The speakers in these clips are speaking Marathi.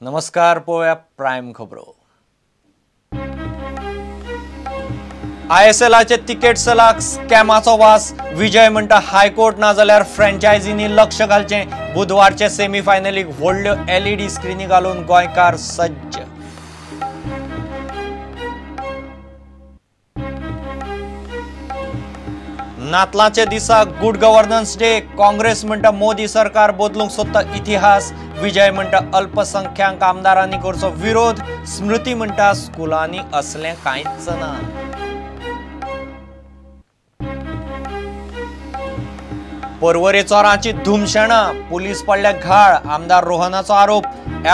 नमस्कार, पळोवया प्रायम खबरो। ISLचे तिकेट सलाक स्कॅमाचो वास। विजय म्हणटा हायकोर्ट ना जाल्यार फ्रँचायझींनी लक्ष घालचे। बुधवारचे सेमीफायनलीक व्हडल्यो LED स्क्रीनी घालून गोंयकार सज्ज। नातलांचे दिसा गुड गव्हर्नन्स डे। काँग्रेस म्हणटा मोदी सरकार बदलूंक सोदता इतिहास। विजय म्हणटा अल्पसंख्याक आमदारांनी करचो विरोध। स्मृती म्हणटा स्कुलांनी असले कांयच ना। पर्वरे चोरांची धुमशेणा। पुलीस पडल्या घाळ। आमदार रोहनाचो आरोप।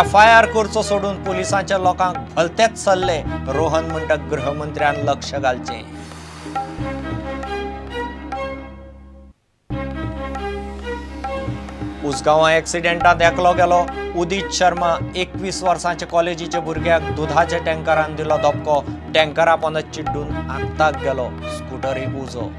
FIR करचो सोडून पुलिसांच्या लोकांक भलतेच सल्ले। रोहन म्हणटा गृहमंत्र्यान लक्ष घालचें। उसगांवां एक्सिडेंटांत एकलो गेलो। उदीत शर्मा 21 वर्सांचे कॉलेजीचे भुरग्याक दुधाच्या टँकरान दिलो धपको। टँकरा पोंदत चिड्डून आत्ताक गेलो। स्कूटर उजो।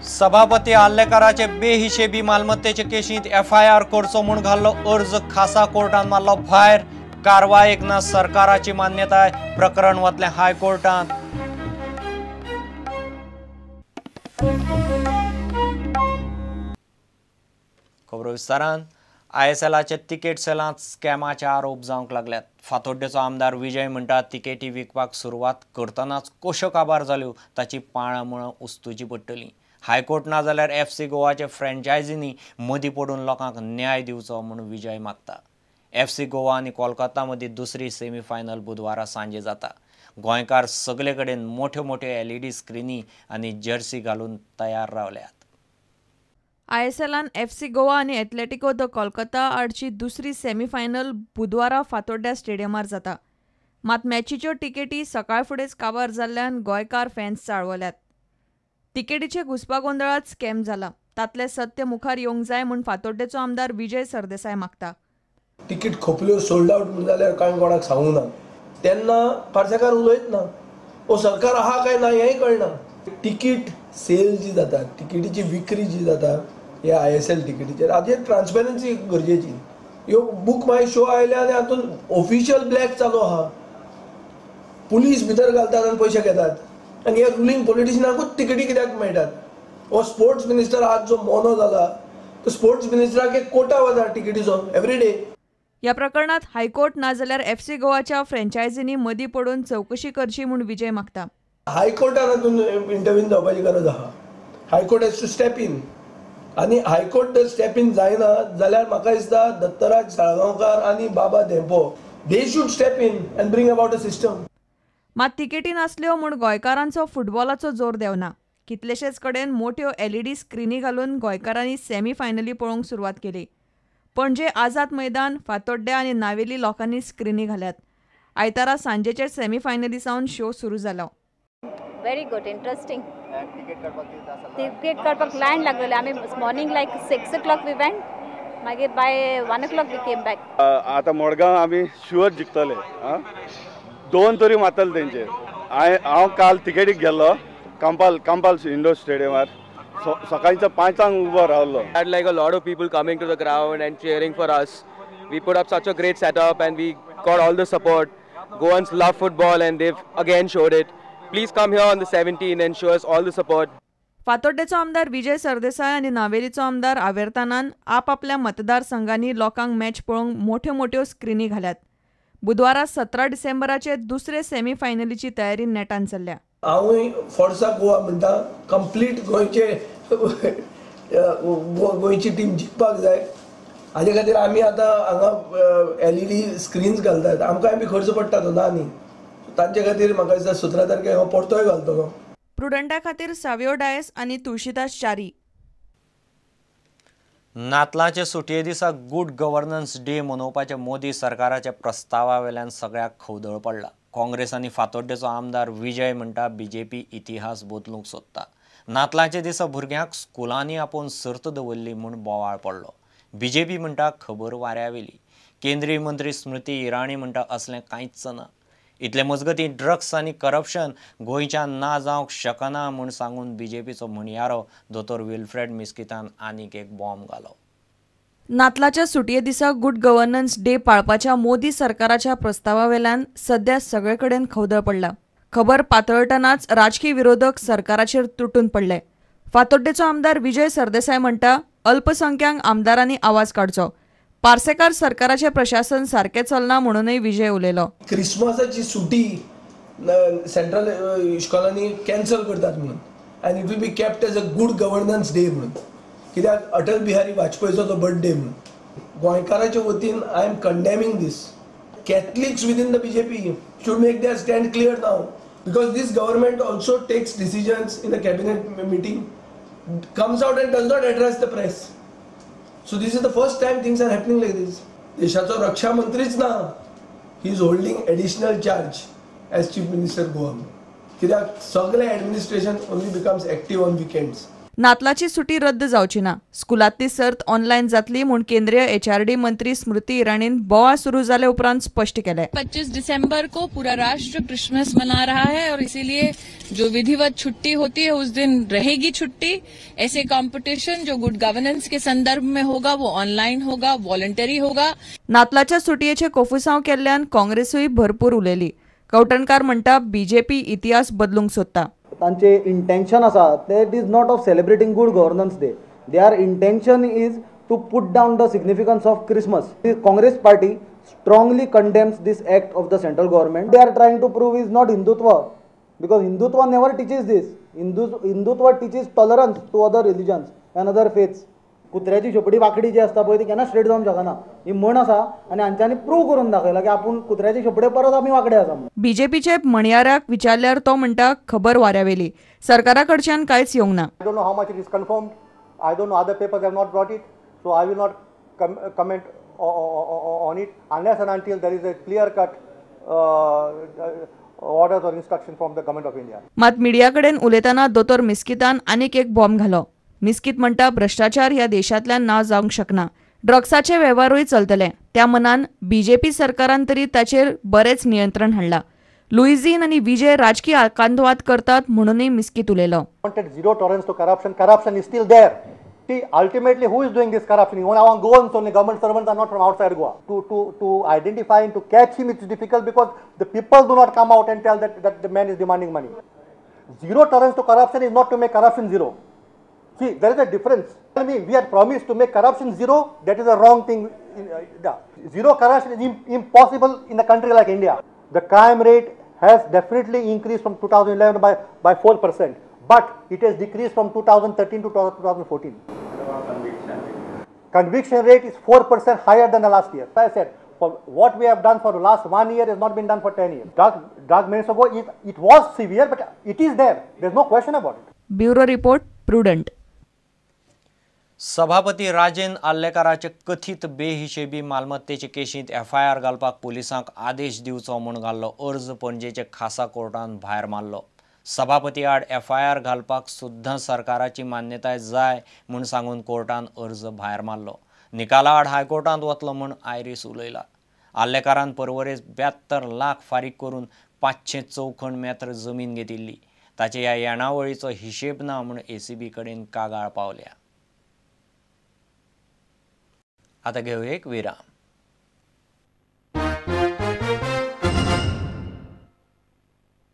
सभापती आल्लेकाराचे बेहिशेबी मालमत्तेचे केशींत FIR करचो म्हूण घाल्लो अर्ज खासा कोर्टान मारलो भायर। कारवायेक ना सरकाराची मान्यताय। प्रकरण वतलें हायकोर्टांत। खबरो विस्तारान। ISLचे तिकेट सेलांत स्कॅमाचे आरोप जावंक लागल्यात। फातोड्डेचो आमदार विजय म्हणटा तिकेटी विकपाक सुरवात करतनाच कश्यो काबार जाल्यो ताची पाळंमुळां उस्तुची पडटली। हायकोर्ट ना जाल्यार FC गोवाचे फ्रँचायझींनी मदीं पडून लोकांक न्याय दिवचो म्हूण विजय मागता। FC गोवा आनी कोलकाता मदीं दुसरी सेमीफायनल बुधवारा सांजे जाता। गोंयकार सगळे कडेन मोठ्यो मोठ्यो LED स्क्रीनी आनी जर्सी घालून तयार रावल्यात। ISLान FC गोवा आनी एथलेटिको द कोलकाता आडची दुसरी सेमीफायनल बुधवारा फातोड्ड्या स्टेडियमार जाता। मात मॅचीच्यो तिकेटी सकाळ फुडेंच काबार जाल्ल्यान गोंयकार फॅन्स चाळवल्यात। तिकेटीचे घुसपागोंदळात स्कॅम जाला, तातले सत्य मुखार येवंक जाय म्हूण फातोड्डेचो आमदार विजय सरदेसाय मागता। तिकीट खोपल्यो सोल्ड आउट जाल्यार कांय कोणाक सांगूंक ना। तेन्ना पार्सेकार उलयत ना। ओ सरकार आहा काय ना हेंय कळना। तिकीट सेल जी जाता, तिकेटीची विक्री जी जाता हे ISL तिकेटीचेर हाजेर ट्रान्सपेरन्सी गरजेची। ह्यो बूक माय शो आयल्या आनी हातून ऑफिशियल ब्लॅक चालू आहा। पुलीस भितर घालतात आनी पयशे घेतात आनी हे रुलींग पॉलिटिशियनाकूच तिकेटी कित्याक मेळटात। हो स्पोर्ट्स मिनिस्टर आज जो मोनो जाला तो स्पोर्ट्स मिनिस्टराक एक कोटा वता तिकेटीचो एवरी डे। ह्या प्रकरणात हायकोर्ट ना जाल्यार FC गोवाच्या फ्रँचायझींनी मदीं पडून चवकशी करची म्हूण विजय मागता। हायकोर्टान हातून इंटरव्यून जावपाची गरज आहा। High court has to step in आनी हायकोर्ट जर स्टेप इन जायना जाल्यार म्हाका दिसता दत्तराज साळगांवकार आनी Baba Dempo they should step in and bring about a system. मात तिकेटी नासल्यो म्हूण गोंयकारांचो फुटबॉलाचो जोर देंवना। कितलेशेच कडेन मोठ्यो LED स्क्रीनी घालून गोंयकारांनी सेमीफायनली पळोवंक सुरवात केली। पणजे आझाद मैदान, फातोड्ड्या आनी नावेली लोकांनी स्क्रीनी घाल्यात। आयतारा सांजेचे सेमीफायनली सावन शो सुरू जालो। Very good, interesting. Ticket करपाक लायन लागलेले। आमी morning like 6 o'clock we went. मागीर by 1 o'clock we came back. आता मडगांव आमी शुअर जिखतले। दोन तरी मारतले तेंचेर। हांव काल तिकेटीक गेल्लो कंपाल इंडोर स्टेडियमार। सकाळींचो 5:00 उबो रावलो। Had like a lot of people coming to the ground and cheering for us. We put up such a great setup and we got all the support. Goans love football and they've again showed it. Please come here on the 17th and show us all the support. फातोड्डेचो आमदार विजय सरदेसाय आनी नावेलीचो आमदार आवेर्तानान आपआपल्या मतदारसंघांनी लोकांक मॅच पळोवंक मोठ्यो मोठ्यो स्क्रीनी घाल्यात। बुधवारा 17 डिसेंबराचे दुसरे सेमीफायनलीची तयारी नेटान चल्ल्या। हांवूय फोर्सा गोवा म्हणटा कंप्लीट गोंयची टीम जिखपाक जाय। हाजे खातीर आमी आतां हांगा LED स्क्रीन्स घालतात। आमकांय बी खर्च पडटा तो ना न्ही। तांचे खातीर म्हाका दिसता 17 तारखेक हांव परतोय घालतलो। प्रुडंटा खातीर सावियो डायस आनी तुळशीदास च्यारी। नातलांचे सुटये दिसा गुड गव्हर्नन्स डे मनोवपाचे मोदी सरकाराच्या प्रस्तावा वेल्यान सगळ्याक खवदळ पडला। काँग्रेस आनी फातोड्डेचो आमदार विजय म्हणटा BJP इतिहास बदलूंक सोदता। नातलांचे दिसा भुरग्यांक स्कुलांनी आपोवन सर्त दवरली म्हूण बोवाळ पडलो। BJP म्हणटा खबर वाऱ्यावेली। केंद्रीय मंत्री स्मृती इराणी म्हणटा असलें कांयच ना। इतले मजगती ड्रग्स आनी करप्शन गोंयच्यान ना जावंक शकना म्हूण सांगून बीजेपीचो म्हणयारो दोतोर विल्फ्रेड मिस्कितान आनीक एक बॉम्ब घालो. नातलाच्या सुटये दिसा गुड गव्हर्नन्स डे पाळपाच्या मोदी सरकाराच्या प्रस्तावावेल्यान सध्या सगळे कडेन खवदळ पडला. खबर पातळटनाच राजकीय विरोधक सरकाराचेर तुटून पडले. फातोड्डेचो आमदार विजय सरदेसाय म्हणटा अल्पसंख्यांक आमदारांनी आवाज काडचो. पार्सेकार सरकाराचे प्रशासन सारखे चलना म्हणूनय विजय उलयलो. क्रिसमसाची सुटी सेंट्रल इश्कॉलांनी कॅन्सल करतात म्हणून आनी it will be kept as a good governance day म्हणून, कित्याक अटल बिहारी वाजपेयीचो तो बर्थडे म्हणून. गोंयकाराच्या वतीन I am condemning this. Catholics within the BJP should make their stand clear now, because this government also takes decisions in the cabinet meeting, comes out and does not address the press. So this is the first time things are happening like this. Deshacho Raksha Mantriच ना, he is holding additional charge as Chief Minister Goa. कित्याक सगळे administration only becomes active on weekends. नातलाची सुटी रद्द जावची ना. स्कुलांतली सर्त ऑनलायन जातली म्हूण केंद्रीय HRD मंत्री स्मृती ईरानीन बोवाळ सुरू जाले उपरांत स्पष्ट केले. 25 दिसंबर को पूरा राष्ट्र क्रिसमस मना रहा है और इसीलिए जो विधिवत छुट्टी होती है उस दिन रहेगी छुट्टी. ऐसे कंपटीशन जो गुड गवर्नेंस के संदर्भ में होगा वो ऑनलाइन होगा, वॉलंटरी होगा. नातलाच्या सुटयेचे कोफुसांव केल्ल्यान काँग्रेसूय भरपूर उलयली. कवटणकार म्हणटा बीजेपी इतिहास बदलूंक सोदता. तांचे इंटेंशन आसा that is not of celebrating good governance day. Their intention is to put down the significance of Christmas. Congress party strongly condemns this act of the central government. They are trying to prove is not Hindutva, because Hindutva never teaches this. Hindutva teaches tolerance to other religions and other faiths. कुत्र्याची शेपडी वाकडी जी आसता पळय ती केन्ना स्ट्रेट जावंक शकना. ही म्हण आसा आनी हांच्यांनी प्रूव करून दाखयला की आपूण कुत्र्याची शेपडे परत आमी वाकडे आसा. बीजेपीचे म्हणयाऱ्याक विचारल्यार तो म्हणटा खबर वाऱ्यावेली, सरकारा कडच्यान कांयच येवंक ना. I don't know how much it is confirmed. I don't know, other papers have not brought it, so I will not comment on it unless and until there is a clear cut orders or instruction from the government of India. मात मिडिया कडेन उलयतना दोतोर मिस्कितान आनीक एक बॉम्ब घालो. मिस्कित म्हणटा भ्रष्टाचार ह्या देशांतल्यान ना जावंक शकना. ड्रग्साचे वेव्हारूय चलतले. त्या मनान बीजेपी सरकारान तरी ताचेर बरेच नियंत्रण हाडला. लुईझीन आनी विजय राजकीय आकांतवाद करतात म्हणूनय मिस्कित उलयलो. Zero tolerance to corruption. Corruption is still there. See, ultimately, who is doing this corruption? Now, Goans only, government servants are not from outside Goa. To identify and to catch him, it's difficult because the people do not come out and tell that the man is demanding money. Zero tolerance to corruption is not to make corruption zero. See, there is a difference. Tell me, we had promised to make corruption zero. That is a wrong thing. Zero corruption is impossible in a country like India. The crime rate has definitely increased from 2011 by 4%, but it has decreased from 2013 to 2014. Conviction rate is 4% higher than the last year. I said, for what we have done for the last 1 year has not been done for 10 years. Drug minutes ago, it was severe, but it is there. There's no question about it. Bureau report, prudent. सभापती राजेन आल्लेकाराचे कथीत बेहिशेबी मालमत्तेचे केशींत FIR घालपाक पुलिसांक आदेश दिवचो म्हूण घाल्लो अर्ज पणजेचे खासा कोर्टान भायर मारलो. सभापती आड FIR घालपाक सुद्दां सरकाराची मान्यताय जाय म्हूण सांगून कोर्टान अर्ज भायर मारलो. निकाला आड हायकोर्टांत वतलो म्हूण आयरीस उलयला. आल्लेकारान परवरेस 72 लाख फारीक करून 500 चौखण मेत्र जमीन घेतिल्ली. ताचे ह्या येणावळीचो हिशेब ना म्हूण ACB कडेन कागाळ पावल्या. आता घेऊ एक विराम.